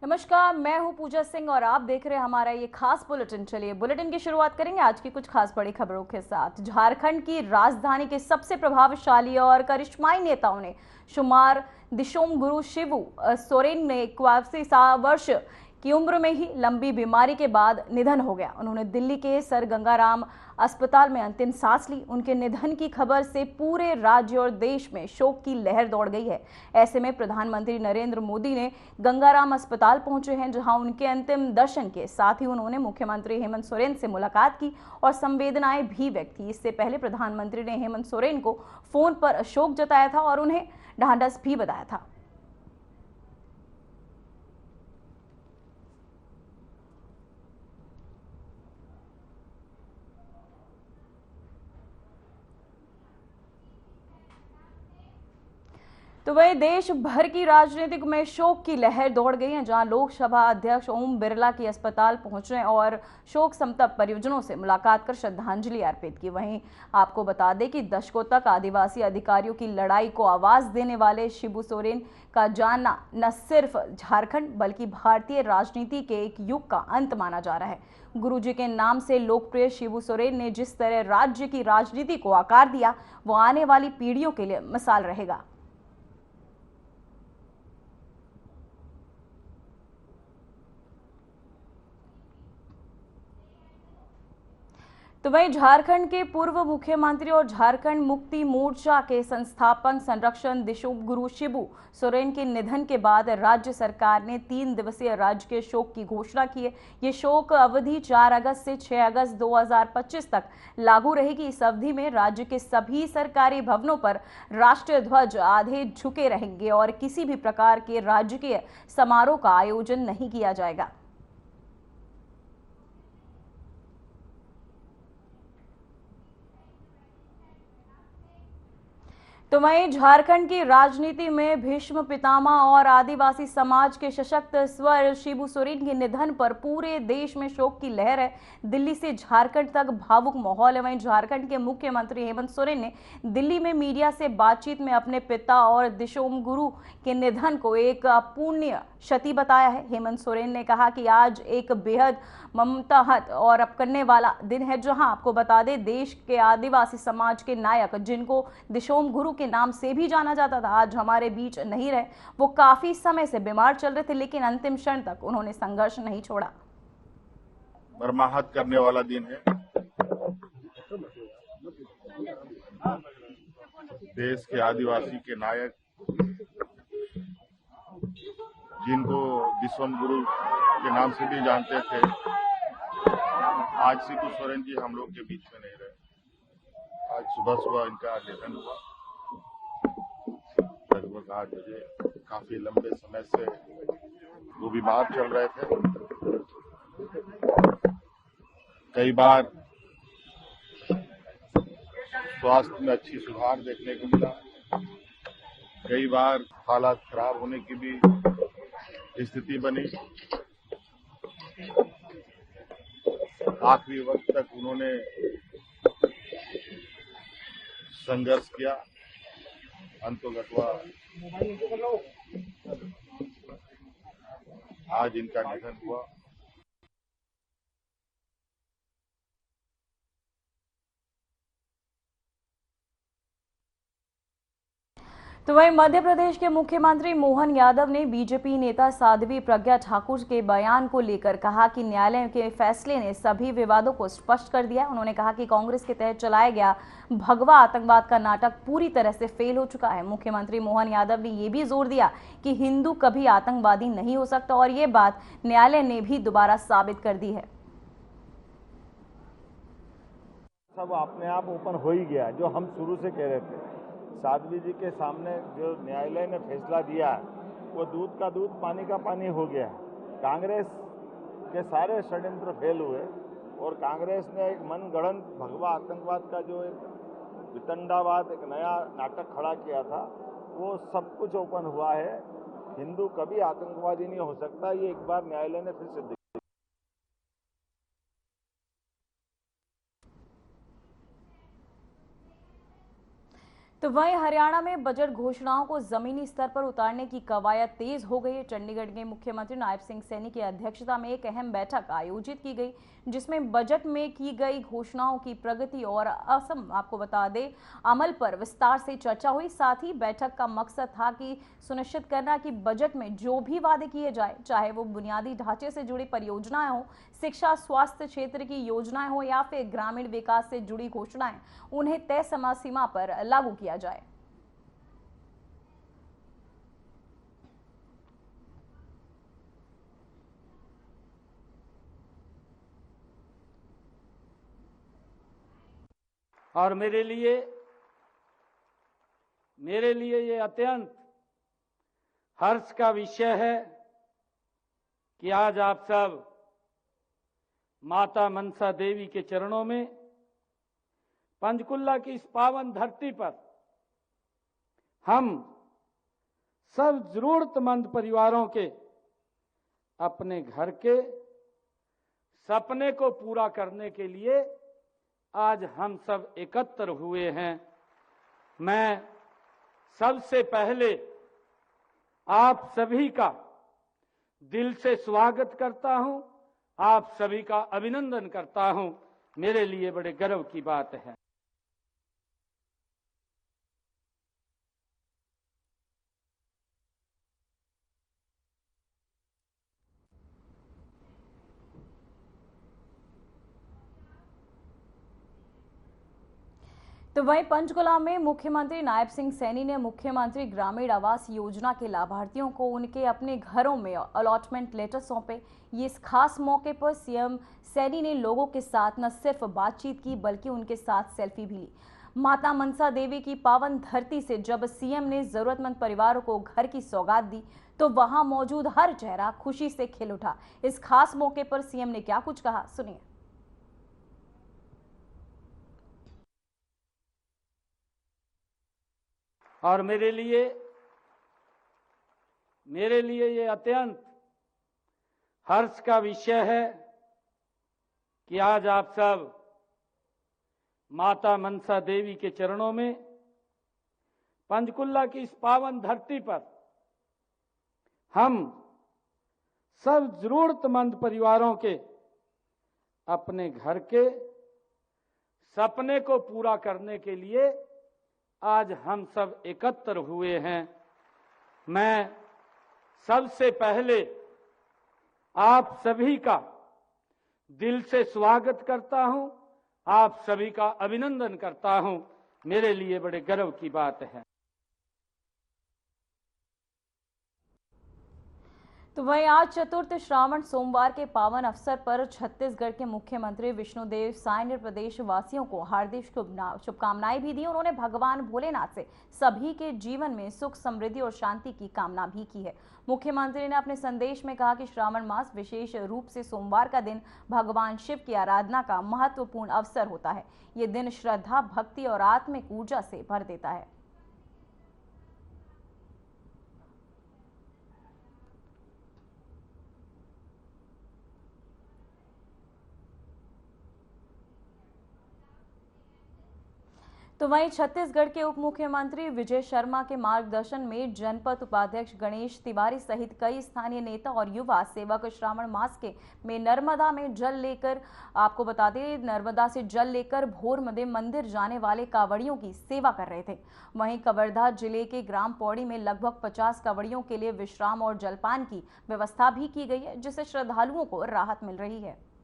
नमस्कार, मैं हूं पूजा सिंह और आप देख रहे हैं हमारा ये खास बुलेटिन। चलिए बुलेटिन की शुरुआत करेंगे आज की कुछ खास बड़ी खबरों के साथ। झारखंड की राजधानी के सबसे प्रभावशाली और करिश्माई नेताओं ने शुमार दिशोम गुरु शिबू सोरेन ने 81 वर्ष की उम्र में ही लंबी बीमारी के बाद निधन हो गया। उन्होंने दिल्ली के सर गंगाराम अस्पताल में अंतिम सांस ली। उनके निधन की खबर से पूरे राज्य और देश में शोक की लहर दौड़ गई है। ऐसे में प्रधानमंत्री नरेंद्र मोदी ने गंगाराम अस्पताल पहुंचे हैं, जहां उनके अंतिम दर्शन के साथ ही उन्होंने मुख्यमंत्री हेमंत सोरेन से मुलाकात की और संवेदनाएं भी व्यक्त की। इससे पहले प्रधानमंत्री ने हेमंत सोरेन को फोन पर शोक जताया था और उन्हें ढांढस भी बताया था। तो वही देश भर की राजनीति में शोक की लहर दौड़ गई है, जहां लोकसभा अध्यक्ष ओम बिरला की अस्पताल पहुंचे और शोक संतप्त परिजनों से मुलाकात कर श्रद्धांजलि अर्पित की। वहीं आपको बता दें कि दशकों तक आदिवासी अधिकारियों की लड़ाई को आवाज देने वाले शिबू सोरेन का जाना न सिर्फ झारखंड बल्कि भारतीय राजनीति के एक युग का अंत माना जा रहा है। गुरुजी के नाम से लोकप्रिय शिबू सोरेन ने जिस तरह राज्य की राजनीति को आकार दिया, वो आने वाली पीढ़ियों के लिए मिसाल रहेगा। तो वहीं झारखंड के पूर्व मुख्यमंत्री और झारखंड मुक्ति मोर्चा के संस्थापक संरक्षण दिशोम गुरु शिबू सोरेन के निधन के बाद राज्य सरकार ने 3 दिवसीय राजकीय शोक की घोषणा की है। ये शोक अवधि 4 अगस्त से 6 अगस्त 2025 तक लागू रहेगी। इस अवधि में राज्य के सभी सरकारी भवनों पर राष्ट्रीय ध्वज आधे झुके रहेंगे और किसी भी प्रकार के राजकीय समारोह का आयोजन नहीं किया जाएगा। तो वहीं झारखंड की राजनीति में भीष्म पितामह और आदिवासी समाज के सशक्त स्वर शिबू सोरेन के निधन पर पूरे देश में शोक की लहर है। दिल्ली से झारखंड तक भावुक माहौल है। वहीं झारखंड के मुख्यमंत्री हेमंत सोरेन ने दिल्ली में मीडिया से बातचीत में अपने पिता और दिशोम गुरु के निधन को एक अपूर्णीय क्षति बताया है। हेमंत सोरेन ने कहा कि आज एक बेहद ममताहत और अपकड़ने वाला दिन है, जहां आपको बता दें देश के आदिवासी समाज के नायक, जिनको दिशोम गुरु के नाम से भी जाना जाता था, आज हमारे बीच नहीं रहे। वो काफी समय से बीमार चल रहे थे, लेकिन अंतिम क्षण तक उन्होंने संघर्ष नहीं छोड़ा। मर्माहत करने वाला दिन है। देश के आदिवासी के नायक, जिनको दिशोम गुरु के नाम से भी जानते थे, आज शिबू सोरेन जी हम लोग के बीच में नहीं रहे। आज सुबह सुबह इनका निधन हुआ। लगभग 8 बजे। काफी लंबे समय से वो बीमार चल रहे थे। कई बार स्वास्थ्य में अच्छी सुधार देखने को मिला, कई बार हालात खराब होने की भी स्थिति बनी। आखिरी वक्त तक उन्होंने संघर्ष किया। अंतोगत्वा आज इनका निधन हुआ। तो वहीं मध्य प्रदेश के मुख्यमंत्री मोहन यादव ने बीजेपी नेता साध्वी प्रज्ञा ठाकुर के बयान को लेकर कहा कि न्यायालय के फैसले ने सभी विवादों को स्पष्ट कर दिया। उन्होंने कहा कि कांग्रेस के तहत चलाया गया भगवा आतंकवाद का नाटक पूरी तरह से फेल हो चुका है। मुख्यमंत्री मोहन यादव ने यह भी जोर दिया कि हिंदू कभी आतंकवादी नहीं हो सकता और ये बात न्यायालय ने भी दोबारा साबित कर दी है। सब अपने आप ओपन हो ही गया, जो हम शुरू से कह रहे थे। साध्वी जी के सामने जो न्यायालय ने फैसला दिया, वो दूध का दूध पानी का पानी हो गया। कांग्रेस के सारे षड्यंत्र फेल हुए और कांग्रेस ने एक मनगढ़ंत भगवा आतंकवाद का जो एक वितंडावाद, एक नया नाटक खड़ा किया था, वो सब कुछ ओपन हुआ है। हिंदू कभी आतंकवादी नहीं हो सकता, ये एक बार न्यायालय ने फिर सिद्ध। तो वहीं हरियाणा में बजट घोषणाओं को जमीनी स्तर पर उतारने की कवायद तेज हो गई है। चंडीगढ़ के मुख्यमंत्री नायब सिंह सैनी की अध्यक्षता में एक अहम बैठक आयोजित की गई, जिसमें बजट में की गई घोषणाओं की प्रगति और असम आपको बता दें अमल पर विस्तार से चर्चा हुई। साथ ही बैठक का मकसद था कि सुनिश्चित करना कि बजट में जो भी वादे किए जाए, चाहे वो बुनियादी ढांचे से जुड़ी परियोजनाएं हो, शिक्षा स्वास्थ्य क्षेत्र की योजनाएं हो या फिर ग्रामीण विकास से जुड़ी घोषणाएं, उन्हें तय समय सीमा पर लागू किया जाए। और मेरे लिए ये अत्यंत हर्ष का विषय है कि आज आप सब माता मनसा देवी के चरणों में पंचकुला की इस पावन धरती पर हम सब जरूरतमंद परिवारों के अपने घर के सपने को पूरा करने के लिए आज हम सब एकत्र हुए हैं। मैं सबसे पहले आप सभी का दिल से स्वागत करता हूं, आप सभी का अभिनंदन करता हूं। मेरे लिए बड़े गर्व की बात है। तो वहीं पंचकुला में मुख्यमंत्री नायब सिंह सैनी ने मुख्यमंत्री ग्रामीण आवास योजना के लाभार्थियों को उनके अपने घरों में अलॉटमेंट लेटर सौंपे। ये इस खास मौके पर सीएम सैनी ने लोगों के साथ न सिर्फ बातचीत की बल्कि उनके साथ सेल्फी भी ली। माता मनसा देवी की पावन धरती से जब सीएम ने जरूरतमंद परिवारों को घर की सौगात दी तो वहां मौजूद हर चेहरा खुशी से खिल उठा। इस खास मौके पर सीएम ने क्या कुछ कहा, सुनिए। और मेरे लिए ये अत्यंत हर्ष का विषय है कि आज आप सब माता मनसा देवी के चरणों में पंचकुला की इस पावन धरती पर हम सब जरूरतमंद परिवारों के अपने घर के सपने को पूरा करने के लिए आज हम सब एकत्र हुए हैं। मैं सबसे पहले आप सभी का दिल से स्वागत करता हूं, आप सभी का अभिनंदन करता हूं। मेरे लिए बड़े गर्व की बात है। तो वहीं आज चतुर्थ श्रावण सोमवार के पावन अवसर पर छत्तीसगढ़ के मुख्यमंत्री विष्णुदेव साय ने प्रदेश वासियों को हार्दिक शुभकामनाएं भी दी। उन्होंने भगवान भोलेनाथ से सभी के जीवन में सुख समृद्धि और शांति की कामना भी की है। मुख्यमंत्री ने अपने संदेश में कहा कि श्रावण मास विशेष रूप से सोमवार का दिन भगवान शिव की आराधना का महत्वपूर्ण अवसर होता है। ये दिन श्रद्धा, भक्ति और आत्मिक ऊर्जा से भर देता है। तो वहीं छत्तीसगढ़ के उप मुख्यमंत्री विजय शर्मा के मार्गदर्शन में जनपद उपाध्यक्ष गणेश तिवारी सहित कई स्थानीय नेता और युवा सेवक श्रावण मास के में नर्मदा में जल लेकर आपको बता दें नर्मदा से जल लेकर भोरमदेव मंदिर जाने वाले कांवड़ियों की सेवा कर रहे थे। वहीं कवर्धा जिले के ग्राम पौड़ी में लगभग 50 कांवड़ियों के लिए विश्राम और जलपान की व्यवस्था भी की गई है, जिससे श्रद्धालुओं को राहत मिल रही है।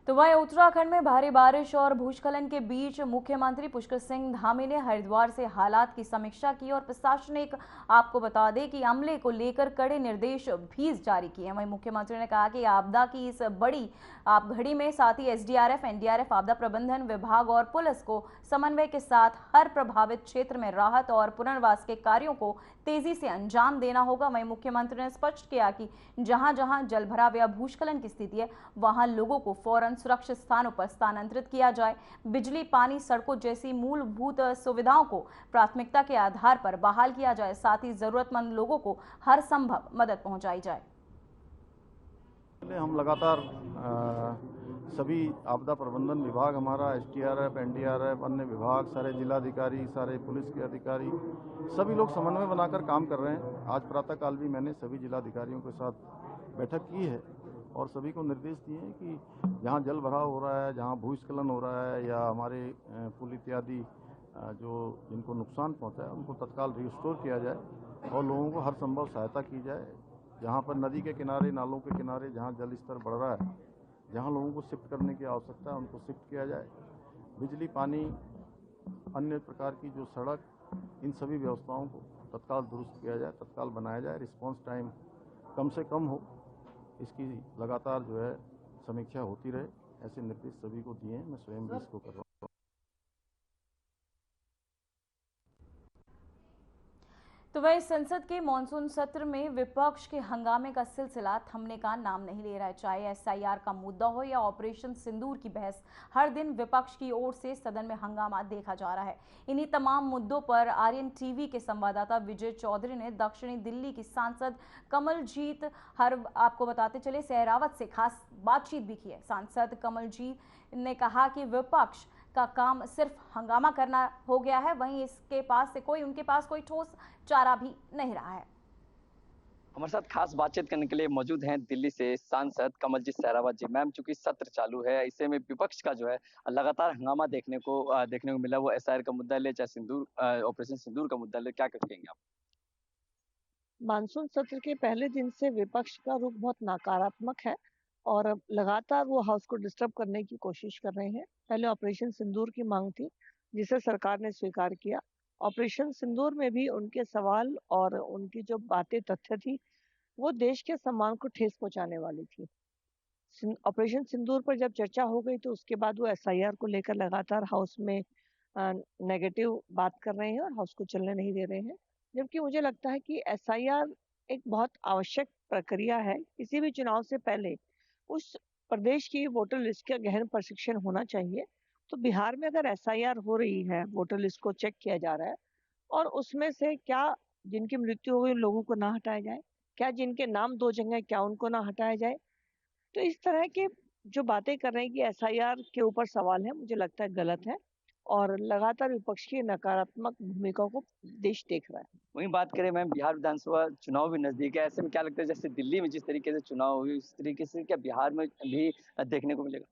तो वहीं उत्तराखंड में भारी बारिश और भूस्खलन के बीच मुख्यमंत्री पुष्कर सिंह धामी ने हरिद्वार से हालात की समीक्षा की और प्रशासनिक आपको बता दें कि अमले को लेकर कड़े निर्देश भी जारी किए। वहीं मुख्यमंत्री ने कहा कि आपदा की इस बड़ी घड़ी में साथ ही एसडीआरएफ, एनडीआरएफ, आपदा प्रबंधन विभाग और पुलिस को समन्वय के साथ हर प्रभावित क्षेत्र में राहत और पुनर्वास के कार्यों को तेजी से अंजाम देना होगा। वहीं मुख्यमंत्री ने स्पष्ट किया कि जहां जहां जलभराव या भूस्खलन की स्थिति है वहां लोगों को फौरन सुरक्षित स्थानों पर स्थानांतरित किया जाए। बिजली, पानी, सड़कों जैसी मूलभूत सुविधाओं को प्राथमिकता के आधार पर बहाल किया जाए। साथ ही जरूरतमंद लोगों को हर संभव मदद पहुंचाई जाए। हम लगातार सभी आपदा प्रबंधन विभाग, हमारा SDRF, NDRF, अन्य विभाग, सारे जिलाधिकारी, सारे पुलिस के अधिकारी, सभी लोग समन्वय बनाकर काम कर रहे हैं। आज प्रातःकाल भी मैंने सभी जिलाधिकारियों के साथ बैठक की है और सभी को निर्देश दिए हैं कि जहां जल भराव हो रहा है, जहां भूस्खलन हो रहा है या हमारे पुल इत्यादि जो जिनको नुकसान पहुंचा है उनको तत्काल रिस्टोर किया जाए और लोगों को हर संभव सहायता की जाए। जहां पर नदी के किनारे, नालों के किनारे जहां जल स्तर बढ़ रहा है, जहां लोगों को शिफ्ट करने की आवश्यकता है उनको शिफ्ट किया जाए। बिजली, पानी, अन्य प्रकार की जो सड़क, इन सभी व्यवस्थाओं को तत्काल दुरुस्त किया जाए, तत्काल बनाया जाए। रिस्पांस टाइम कम से कम हो, इसकी लगातार जो है समीक्षा होती रहे, ऐसे निर्देश सभी को दिए हैं। मैं स्वयं भी इसको कर रहा हूँ। तो वहीं संसद के मॉनसून सत्र में विपक्ष के हंगामे का सिलसिला थमने का नाम नहीं ले रहा है। चाहे SIR का मुद्दा हो या ऑपरेशन सिंदूर की बहस, हर दिन विपक्ष की ओर से सदन में हंगामा देखा जा रहा है। इन्हीं तमाम मुद्दों पर आर्यन टीवी के संवाददाता विजय चौधरी ने दक्षिणी दिल्ली की सांसद कमलजीत आपको बताते चले सहरावत से खास बातचीत भी की है। सांसद कमलजीत ने कहा कि विपक्ष का काम सिर्फ हंगामा करना हो गया है, वहीं उनके पास कोई ठोस चारा भी नहीं रहा है। हमारे साथ खास बातचीत करने के लिए मौजूद हैं दिल्ली से सांसद कमलजीत सहरावत जी। मैम, चूंकि सत्र चालू है, ऐसे में विपक्ष का जो है लगातार हंगामा देखने को मिला। वो SIR का मुद्दा ले, चाहे ऑपरेशन सिंदूर का मुद्दा ले, क्या कहेंगे आप? मानसून सत्र के पहले दिन से विपक्ष का रुख बहुत नकारात्मक है और लगातार वो हाउस को डिस्टर्ब करने की कोशिश कर रहे हैं। पहले ऑपरेशन सिंदूर की मांग थी, जिसे सरकार ने स्वीकार किया। ऑपरेशन सिंदूर में भी उनके सवाल और उनकी जो बातें, तथ्य थी, वो देश के सम्मान को ठेस पहुंचाने वाली थी। ऑपरेशन सिंदूर पर जब चर्चा हो गई तो उसके बाद वो SIR को लेकर लगातार हाउस में नेगेटिव बात कर रहे हैं और हाउस को चलने नहीं दे रहे हैं। जबकि मुझे लगता है कि SIR एक बहुत आवश्यक प्रक्रिया है। किसी भी चुनाव से पहले उस प्रदेश की वोटर लिस्ट का गहन प्रशिक्षण होना चाहिए। तो बिहार में अगर SIR हो रही है, वोटर लिस्ट को चेक किया जा रहा है और उसमें से क्या जिनकी मृत्यु हो गई लोगों को ना हटाया जाए, क्या जिनके नाम 2 जगह क्या उनको ना हटाया जाए। तो इस तरह के जो बातें कर रहे हैं कि SIR के ऊपर सवाल है, मुझे लगता है गलत है और लगातार विपक्ष की नकारात्मक भूमिका को देश देख रहा है। वहीं बात करें मैम, बिहार विधानसभा चुनाव भी नजदीक है। ऐसे में क्या लगता है, जैसे दिल्ली में जिस तरीके से चुनाव हुई, उस तरीके से क्या बिहार में भी देखने को मिलेगा?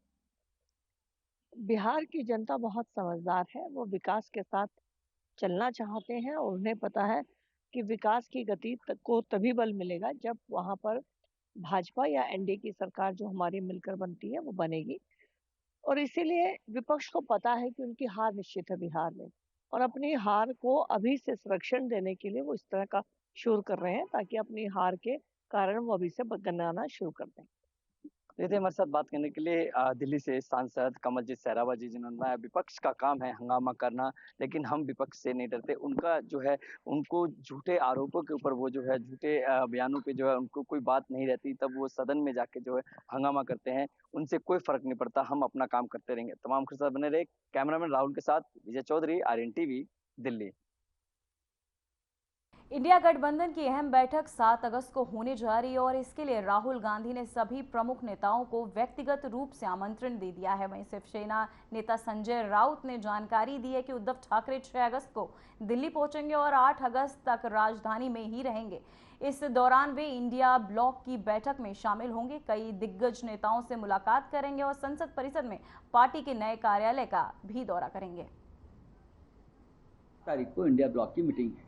बिहार की जनता बहुत समझदार है, वो विकास के साथ चलना चाहते हैं और उन्हें पता है कि विकास की गति को तभी बल मिलेगा जब वहां पर भाजपा या NDA की सरकार जो हमारी मिलकर बनती है वो बनेगी। और इसीलिए विपक्ष को पता है कि उनकी हार निश्चित है बिहार में और अपनी हार को अभी से संरक्षण देने के लिए वो इस तरह का शोर कर रहे हैं ताकि अपनी हार के कारण वो अभी से गनगनाना शुरू कर दें। देखते हैं हमारे साथ बात करने के लिए दिल्ली से सांसद कमलजीत सहरावत जी, जिन्होंने बताया विपक्ष का काम है हंगामा करना, लेकिन हम विपक्ष से नहीं डरते। उनका जो है, उनको झूठे आरोपों के ऊपर, वो जो है झूठे बयानों पे जो है उनको कोई बात नहीं रहती, तब वो सदन में जाके जो है हंगामा करते हैं। उनसे कोई फर्क नहीं पड़ता, हम अपना काम करते रहेंगे। तमाम के साथ बने रहे। कैमरामैन राहुल के साथ विजय चौधरी, आर्यन टीवी, दिल्ली। इंडिया गठबंधन की अहम बैठक 7 अगस्त को होने जा रही है और इसके लिए राहुल गांधी ने सभी प्रमुख नेताओं को व्यक्तिगत रूप से आमंत्रण दे दिया है। वहीं शिवसेना नेता संजय राउत ने जानकारी दी है कि उद्धव ठाकरे 6 अगस्त को दिल्ली पहुंचेंगे और 8 अगस्त तक राजधानी में ही रहेंगे। इस दौरान वे इंडिया ब्लॉक की बैठक में शामिल होंगे, कई दिग्गज नेताओं से मुलाकात करेंगे और संसद परिसर में पार्टी के नए कार्यालय का भी दौरा करेंगे। तारीख को इंडिया ब्लॉक की मीटिंग है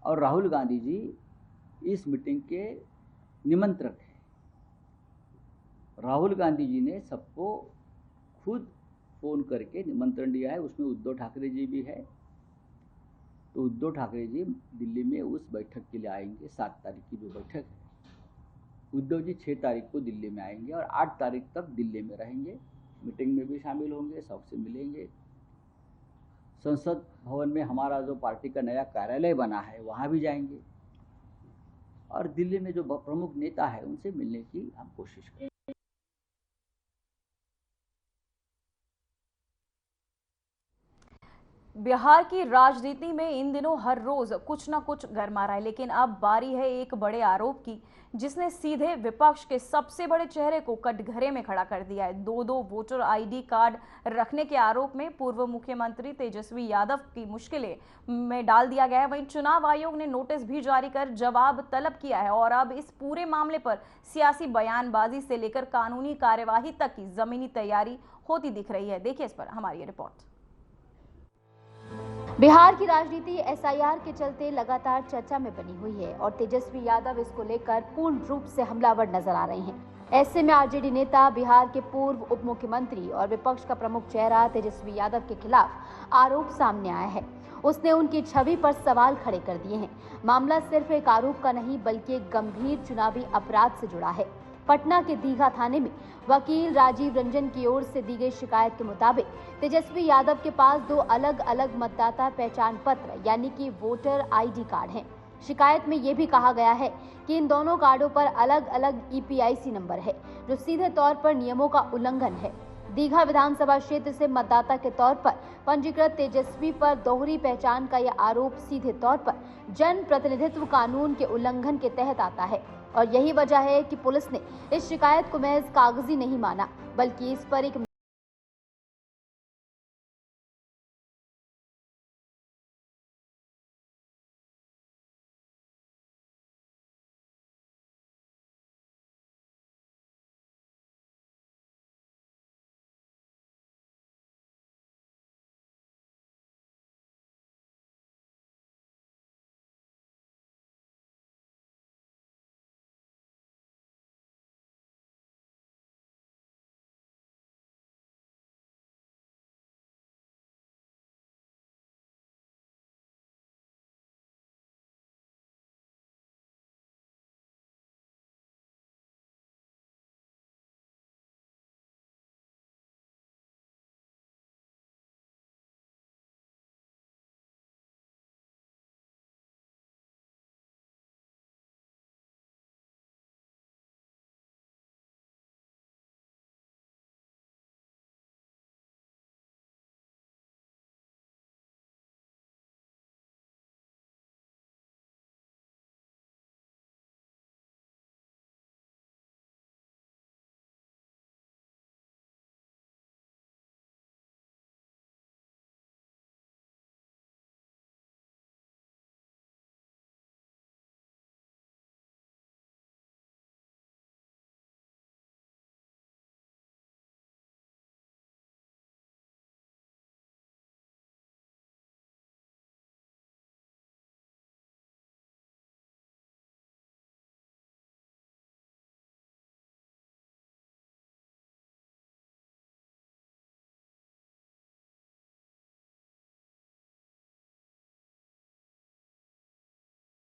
और राहुल गांधी जी इस मीटिंग के निमंत्रक हैं। राहुल गांधी जी ने सबको खुद फोन करके निमंत्रण दिया है, उसमें उद्धव ठाकरे जी भी है। तो उद्धव ठाकरे जी दिल्ली में उस बैठक के लिए आएंगे। 7 तारीख की जो बैठक है, उद्धव जी 6 तारीख को दिल्ली में आएंगे और 8 तारीख तक दिल्ली में रहेंगे। मीटिंग में भी शामिल होंगे, सबसे मिलेंगे। संसद भवन में हमारा जो पार्टी का नया कार्यालय बना है वहाँ भी जाएंगे और दिल्ली में जो प्रमुख नेता है उनसे मिलने की हम कोशिश करेंगे। बिहार की राजनीति में इन दिनों हर रोज कुछ ना कुछ गरमा रहा है, लेकिन अब बारी है एक बड़े आरोप की, जिसने सीधे विपक्ष के सबसे बड़े चेहरे को कटघरे में खड़ा कर दिया है। दो वोटर आईडी कार्ड रखने के आरोप में पूर्व मुख्यमंत्री तेजस्वी यादव की मुश्किलें में डाल दिया गया है। वहीं चुनाव आयोग ने नोटिस भी जारी कर जवाब तलब किया है और अब इस पूरे मामले पर सियासी बयानबाजी से लेकर कानूनी कार्यवाही तक की जमीनी तैयारी होती दिख रही है। देखिए इस पर हमारी ये रिपोर्ट। बिहार की राजनीति एसआईआर के चलते लगातार चर्चा में बनी हुई है और तेजस्वी यादव इसको लेकर पूर्ण रूप से हमलावर नजर आ रहे हैं। ऐसे में आरजेडी नेता, बिहार के पूर्व उप मुख्यमंत्री और विपक्ष का प्रमुख चेहरा तेजस्वी यादव के खिलाफ आरोप सामने आया है। उसने उनकी छवि पर सवाल खड़े कर दिए हैं। मामला सिर्फ एक आरोप का नहीं बल्कि एक गंभीर चुनावी अपराध से जुड़ा है। पटना के दीघा थाने में वकील राजीव रंजन की ओर से दी गई शिकायत के मुताबिक तेजस्वी यादव के पास 2 अलग अलग मतदाता पहचान पत्र यानी कि वोटर आईडी कार्ड हैं। शिकायत में ये भी कहा गया है कि इन दोनों कार्डों पर अलग अलग ईपीआईसी नंबर है, जो सीधे तौर पर नियमों का उल्लंघन है। दीघा विधानसभा क्षेत्र से मतदाता के तौर पर पंजीकृत तेजस्वी पर दोहरी पहचान का यह आरोप सीधे तौर पर जन प्रतिनिधित्व कानून के उल्लंघन के तहत आता है और यही वजह है कि पुलिस ने इस शिकायत को महज कागजी नहीं माना बल्कि इस पर एक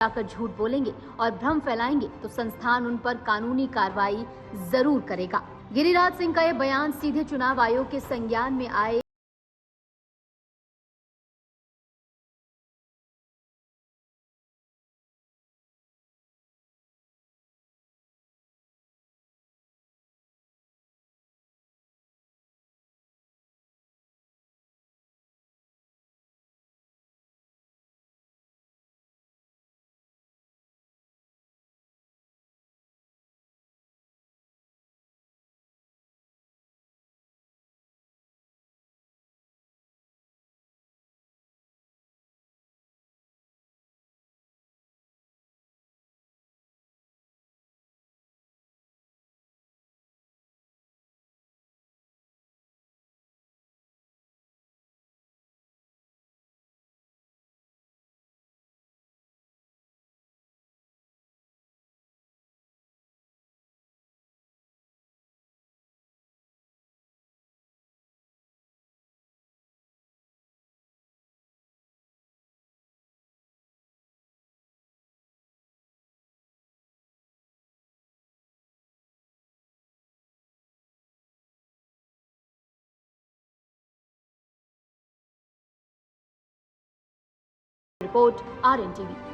आकर झूठ बोलेंगे और भ्रम फैलाएंगे तो संस्थान उन पर कानूनी कार्रवाई जरूर करेगा। गिरिराज सिंह का यह बयान सीधे चुनाव आयोग के संज्ञान में आए रिपोर्ट RNTV।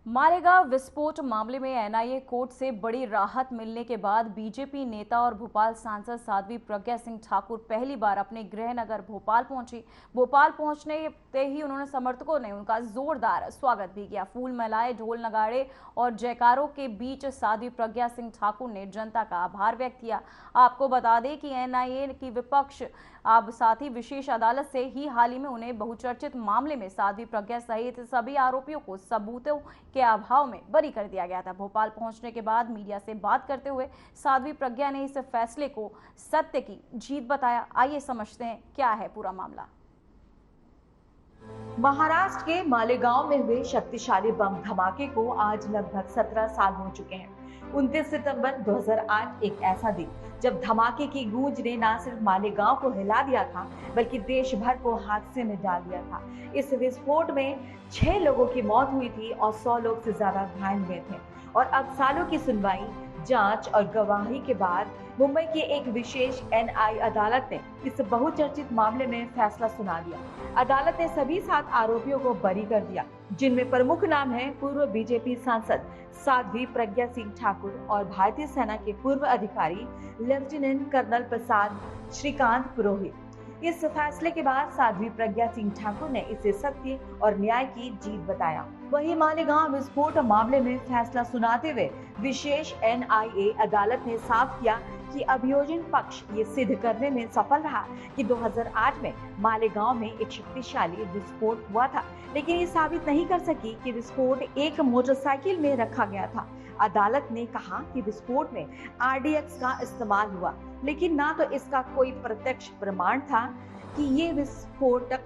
मालेगांव विस्फोट मामले में एनआईए कोर्ट से बड़ी राहत मिलने के बाद बीजेपी नेता और भोपाल सांसद साध्वी प्रज्ञा सिंह ठाकुर पहली बार अपने गृह नगर भोपाल पहुंची। भोपाल पहुंचने ही उन्होंने समर्थकों ने उनका जोरदार स्वागत भी किया। फूल मालाएं, ढोल नगाड़े और जयकारों के बीच साध्वी प्रज्ञा सिंह ठाकुर ने जनता का आभार व्यक्त किया। आपको बता दें कि एनआईए की विपक्ष अब साथ ही विशेष अदालत से ही हाल ही में उन्हें बहुचर्चित मामले में साध्वी प्रज्ञा सहित सभी आरोपियों को सबूतों के अभाव में बरी कर दिया गया था। भोपाल पहुंचने के बाद मीडिया से बात करते हुए साध्वी प्रज्ञा ने इस फैसले को सत्य की जीत बताया। आइए समझते हैं क्या है पूरा मामला। महाराष्ट्र के मालेगांव में हुए शक्तिशाली बम धमाके को आज लगभग 17 साल हो चुके हैं। 29 सितंबर 2008 एक ऐसा दिन जब धमाके की गूंज ने न सिर्फ मालेगांव को हिला दिया था बल्कि देश भर को हादसे में डाल दिया था। इस विस्फोट में 6 लोगों की मौत हुई थी और 100 लोग से ज्यादा घायल हुए थे। और अब सालों की सुनवाई, जांच और गवाही के बाद मुंबई की एक विशेष एनआई अदालत ने इस बहुचर्चित मामले में फैसला सुना दिया। अदालत ने सभी 7 आरोपियों को बरी कर दिया, जिनमें प्रमुख नाम है पूर्व बीजेपी सांसद साध्वी प्रज्ञा सिंह ठाकुर और भारतीय सेना के पूर्व अधिकारी लेफ्टिनेंट कर्नल प्रसाद श्रीकांत पुरोहित। इस फैसले के बाद साध्वी प्रज्ञा सिंह ठाकुर ने इसे सत्य और न्याय की जीत बताया। वहीं मालेगांव विस्फोट मामले में फैसला सुनाते हुए विशेष एनआईए अदालत ने साफ किया कि अभियोजन पक्ष ये सिद्ध करने में सफल रहा कि 2008 में मालेगांव में एक शक्तिशाली विस्फोट हुआ था, लेकिन ये साबित नहीं कर सकी कि विस्फोट एक मोटरसाइकिल में रखा गया था। अदालत ने कहा कि विस्फोट में आरडीएक्स का इस्तेमाल हुआ, लेकिन ना तो इसका कोई प्रत्यक्ष प्रमाण था कि ये विस्फोटक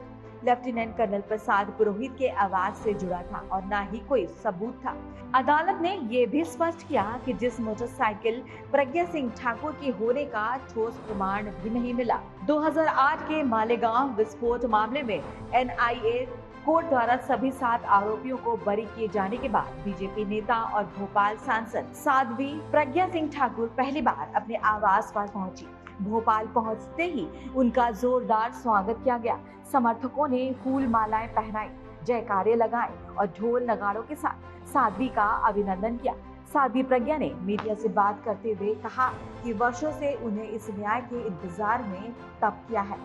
लेफ्टिनेंट कर्नल प्रसाद पुरोहित के आवाज से जुड़ा था और ना ही कोई सबूत था। अदालत ने ये भी स्पष्ट किया कि जिस मोटरसाइकिल प्रज्ञा सिंह ठाकुर की होने का ठोस प्रमाण भी नहीं मिला। 2008 के मालेगांव विस्फोट मामले में एनआईए कोर्ट द्वारा सभी 7 आरोपियों को बरी किए जाने के बाद बीजेपी नेता और भोपाल सांसद साध्वी प्रज्ञा सिंह ठाकुर पहली बार अपने आवास पर पहुंची। भोपाल पहुंचते ही उनका जोरदार स्वागत किया गया। समर्थकों ने फूल मालाएं पहनाई, जयकारे लगाए और ढोल नगाड़ों के साथ साध्वी का अभिनंदन किया। साध्वी प्रज्ञा ने मीडिया से बात करते हुए कहा कि वर्षों से उन्हें इस न्याय के इंतजार में तप किया है।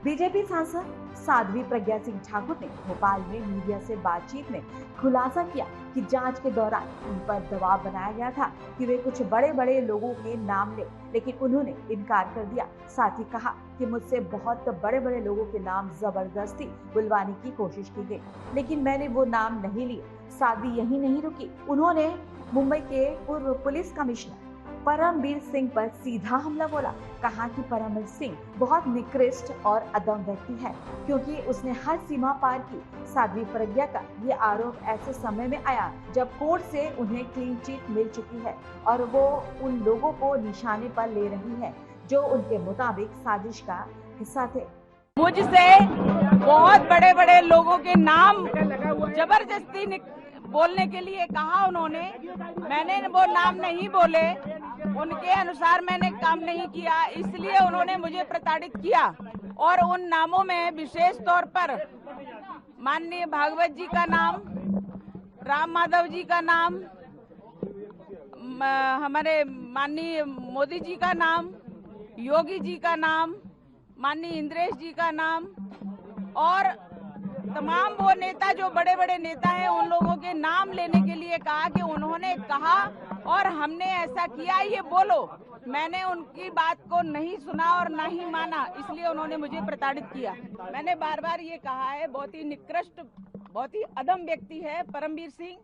बीजेपी सांसद साध्वी प्रज्ञा सिंह ठाकुर ने भोपाल में मीडिया से बातचीत में खुलासा किया कि जांच के दौरान उन पर दबाव बनाया गया था कि वे कुछ बड़े बड़े लोगों के नाम लें, लेकिन उन्होंने इनकार कर दिया। साथ ही कहा कि मुझसे बहुत बड़े बड़े लोगों के नाम जबरदस्ती बुलवाने की कोशिश की गई, लेकिन मैंने वो नाम नहीं लिए। साध्वी यही नहीं रुकी, उन्होंने मुंबई के पूर्व पुलिस कमिश्नर परमबीर सिंह पर सीधा हमला बोला। कहा कि परमबीर सिंह बहुत निकृष्ट और अदम व्यक्ति है, क्योंकि उसने हर सीमा पार की। साध्वी प्रज्ञा का ये आरोप ऐसे समय में आया जब कोर्ट से उन्हें क्लीन चिट मिल चुकी है और वो उन लोगों को निशाने पर ले रही है जो उनके मुताबिक साजिश का हिस्सा थे। मुझसे बहुत बड़े बड़े लोगों के नाम जबरदस्ती बोलने के लिए कहा उन्होंने। मैंने वो नाम नहीं बोले, उनके अनुसार मैंने काम नहीं किया, इसलिए उन्होंने मुझे प्रताड़ित किया। और उन नामों में विशेष तौर पर माननीय भागवत जी का नाम, राम माधव जी का नाम, हमारे माननीय मोदी जी का नाम, योगी जी का नाम, माननीय इंद्रेश जी का नाम और तमाम वो नेता जो बड़े बड़े नेता हैं उन लोगों के नाम लेने के लिए कहा कि उन्होंने कहा और हमने ऐसा किया, ये बोलो। मैंने उनकी बात को नहीं सुना और ना ही माना, इसलिए उन्होंने मुझे प्रताड़ित किया। मैंने बार बार ये कहा है, बहुत ही निकृष्ट, बहुत ही अदम व्यक्ति है परमबीर सिंह,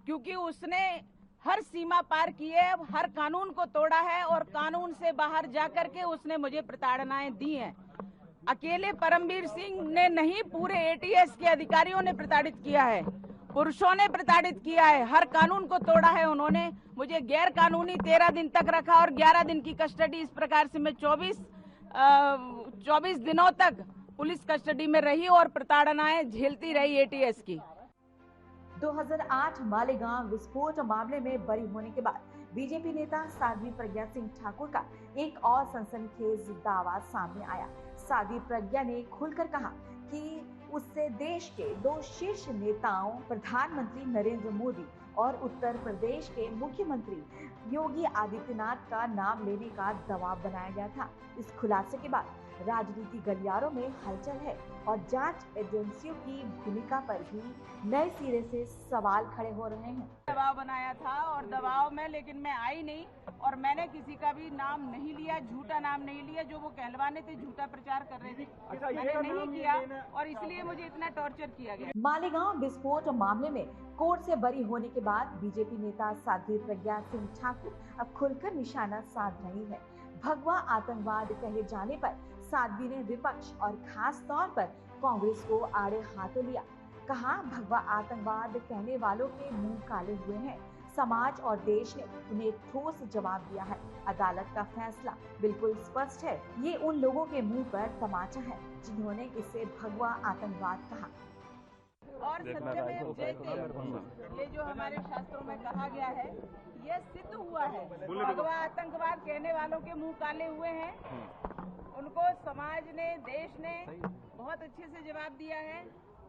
क्योंकि उसने हर सीमा पार की है, हर कानून को तोड़ा है और कानून से बाहर जाकर के उसने मुझे प्रताड़नाएं दी हैं। अकेले परमबीर सिंह ने नहीं, पूरे एटीएस के अधिकारियों ने प्रताड़ित किया है, पुरुषों ने प्रताड़ित किया है, हर कानून को तोड़ा है। उन्होंने मुझे गैर कानूनी 13 दिन तक रखा और 11 दिन की कस्टडी। इस प्रकार से मैं 24 दिनों तक पुलिस कस्टडी में रही और प्रताड़नाएं झेलती रही एटीएस की। 2008 मालेगांव विस्फोट मामले में बरी होने के बाद बीजेपी नेता साध्वी प्रज्ञा सिंह ठाकुर का एक और सनसनीखेज दावा सामने आया। साध्वी प्रज्ञा ने खुलकर कहा कि उससे देश के 2 शीर्ष नेताओं प्रधानमंत्री नरेंद्र मोदी और उत्तर प्रदेश के मुख्यमंत्री योगी आदित्यनाथ का नाम लेने का दबाव बनाया गया था। इस खुलासे के बाद राजनीति गलियारों में हलचल है और जांच एजेंसियों की भूमिका पर भी नए सिरे से सवाल खड़े हो रहे हैं। दबाव बनाया था और दबाव में लेकिन मैं आई नहीं और मैंने किसी का भी नाम नहीं लिया, झूठा नाम नहीं लिया। जो वो कहलवाने थे, झूठा प्रचार कर रहे थे, मैंने नहीं किया और इसलिए मुझे इतना टॉर्चर किया गया। मालेगांव विस्फोट मामले में कोर्ट से बरी होने के बाद बीजेपी नेता साध्वी प्रज्ञा सिंह ठाकुर अब खुलकर निशाना साध रही है। भगवा आतंकवाद कहे जाने पर साध्वी ने विपक्ष और खास तौर पर कांग्रेस को आड़े हाथों लिया। कहा, भगवा आतंकवाद कहने वालों के मुंह काले हुए हैं। समाज और देश ने उन्हें एक ठोस जवाब दिया है। अदालत का फैसला बिल्कुल स्पष्ट है। ये उन लोगों के मुंह पर तमाचा है जिन्होंने इसे भगवा आतंकवाद कहा। और सत्यमेव जयते, ये जो हमारे शास्त्रों में कहा गया है, ये सिद्ध हुआ है। भगवा आतंकवाद कहने वालों के मुंह काले हुए हैं। उनको समाज ने, देश ने बहुत अच्छे से जवाब दिया है।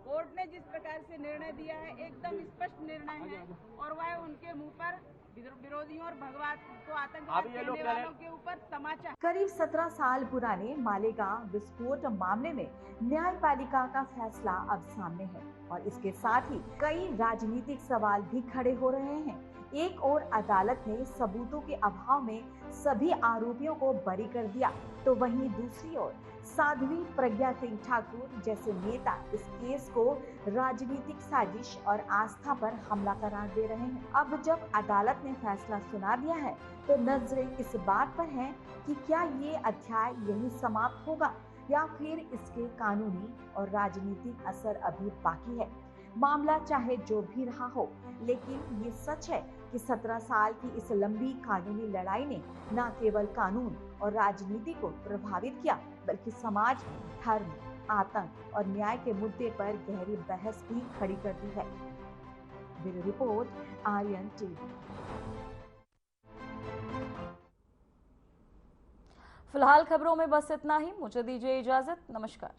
कोर्ट ने जिस प्रकार से निर्णय दिया है, एकदम स्पष्ट निर्णय है और वह उनके मुंह पर विरोधियों और भगवा को आतंकवाद कहने वालों के ऊपर तमाचा। करीब 17 साल पुराने मालेगांव विस्फोट मामले में न्यायपालिका का फैसला अब सामने है और इसके साथ ही कई राजनीतिक सवाल भी खड़े हो रहे हैं। एक और अदालत ने सबूतों के अभाव में सभी आरोपियों को बरी कर दिया, तो वहीं दूसरी ओर साध्वी प्रज्ञा सिंह ठाकुर जैसे नेता इस केस को राजनीतिक साजिश और आस्था पर हमला करार दे रहे हैं। अब जब अदालत ने फैसला सुना दिया है तो नजरें इस बात पर हैं कि क्या ये अध्याय यही समाप्त होगा या फिर इसके कानूनी और राजनीतिक असर अभी बाकी है। मामला चाहे जो भी रहा हो, लेकिन ये सच है कि 17 साल की इस लंबी कानूनी लड़ाई ने न केवल कानून और राजनीति को प्रभावित किया, बल्कि समाज, धर्म, आतंक और न्याय के मुद्दे पर गहरी बहस भी खड़ी कर दी है। Bureau report, Aryan TV. फिलहाल खबरों में बस इतना ही। मुझे दीजिए इजाजत। नमस्कार।